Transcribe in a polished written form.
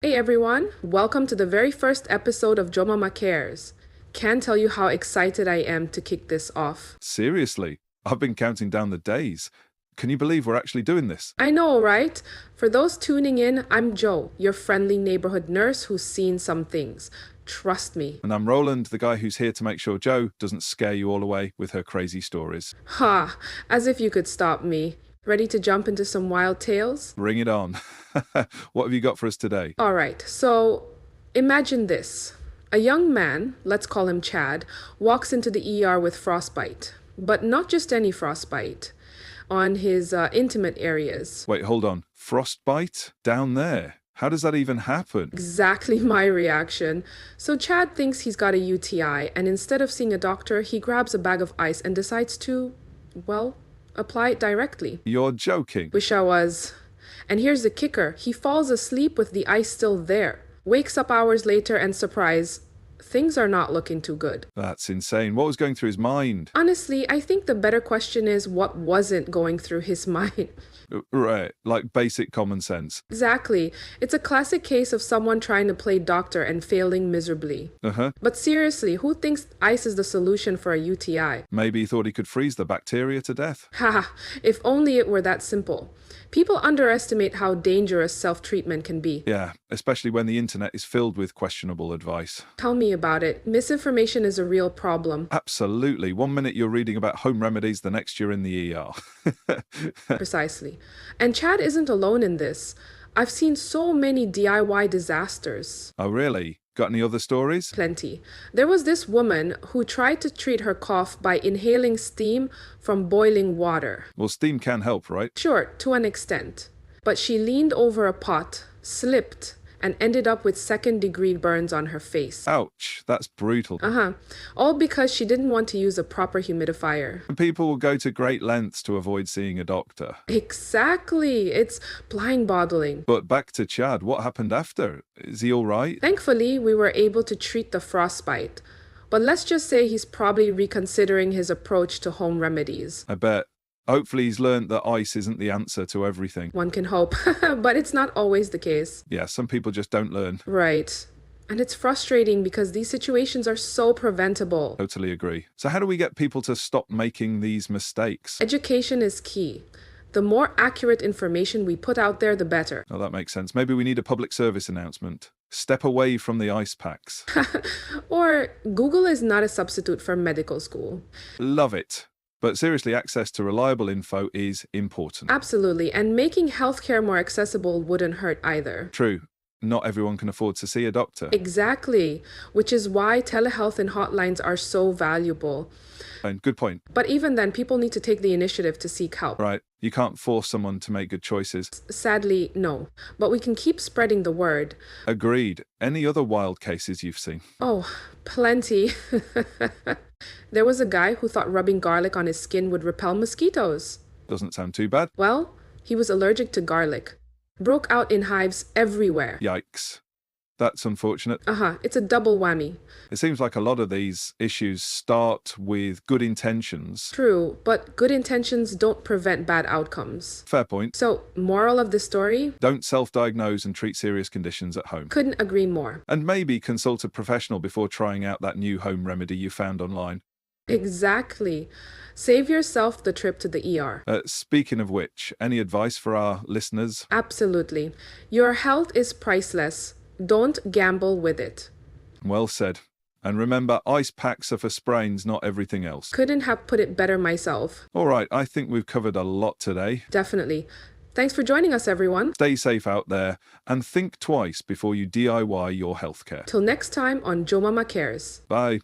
Hey everyone, welcome to the very first episode of JoMaMa Cares. Can't tell you how excited I am to kick this off. Seriously, I've been counting down the days. Can you believe we're actually doing this? I know, right? For those tuning in, I'm Jo, your friendly neighborhood nurse who's seen some things. Trust me. And I'm Roland, the guy who's here to make sure Jo doesn't scare you all away with her crazy stories. Ha, as if you could stop me. Ready to jump into some wild tales? Bring it on. What have you got for us today? Alright, so imagine this. A young man, let's call him Chad, walks into the ER with frostbite. But not just any frostbite, on his intimate areas. Wait, hold on. Frostbite? Down there? How does that even happen? Exactly my reaction. So Chad thinks he's got a UTI, and instead of seeing a doctor, he grabs a bag of ice and decides to, well, apply it directly. You're joking. Wish I was. And here's the kicker. He falls asleep with the ice still there. Wakes up hours later and surprise, things are not looking too good. That's insane. What was going through his mind? Honestly, I think the better question is what wasn't going through his mind. Right, like basic common sense. Exactly. It's a classic case of someone trying to play doctor and failing miserably. Uh-huh. But seriously, who thinks ice is the solution for a UTI? Maybe he thought he could freeze the bacteria to death. Haha, if only it were that simple. People underestimate how dangerous self-treatment can be. Yeah, especially when the internet is filled with questionable advice. Tell me about it. Misinformation is a real problem. Absolutely. 1 minute you're reading about home remedies, the next you're in the ER. Precisely. And Chad isn't alone in this. I've seen so many DIY disasters. Oh, really? Got any other stories? Plenty. There was this woman who tried to treat her cough by inhaling steam from boiling water. Well, steam can help, right? Sure, to an extent. But she leaned over a pot, slipped, and ended up with second-degree burns on her face. Ouch, that's brutal. All because she didn't want to use a proper humidifier. And people will go to great lengths to avoid seeing a doctor. Exactly. It's mind-boggling. But back to Chad, what happened after? Is he all right? Thankfully, we were able to treat the frostbite. But let's just say he's probably reconsidering his approach to home remedies. I bet. Hopefully he's learned that ice isn't the answer to everything. One can hope, but it's not always the case. Yeah, some people just don't learn. Right. And it's frustrating because these situations are so preventable. Totally agree. So how do we get people to stop making these mistakes? Education is key. The more accurate information we put out there, the better. Oh, that makes sense. Maybe we need a public service announcement. Step away from the ice packs. Or Google is not a substitute for medical school. Love it. But seriously, access to reliable info is important. Absolutely. And making healthcare more accessible wouldn't hurt either. True. Not everyone can afford to see a doctor. Exactly. Which is why telehealth and hotlines are so valuable. And good point. But even then, people need to take the initiative to seek help. Right. You can't force someone to make good choices. Sadly, no. But we can keep spreading the word. Agreed. Any other wild cases you've seen? Oh, plenty. There was a guy who thought rubbing garlic on his skin would repel mosquitoes. Doesn't sound too bad. Well, he was allergic to garlic. Broke out in hives everywhere. Yikes. That's unfortunate. It's a double whammy. It seems like a lot of these issues start with good intentions. True, but good intentions don't prevent bad outcomes. Fair point. So, moral of the story? Don't self-diagnose and treat serious conditions at home. Couldn't agree more. And maybe consult a professional before trying out that new home remedy you found online. Exactly. Save yourself the trip to the ER. Speaking of which, any advice for our listeners? Absolutely. Your health is priceless. Don't gamble with it. Well said. And remember, ice packs are for sprains, not everything else. Couldn't have put it better myself. All right, I think we've covered a lot today. Definitely. Thanks for joining us, everyone. Stay safe out there and think twice before you DIY your healthcare. Till next time on JoMaMa Cares. Bye.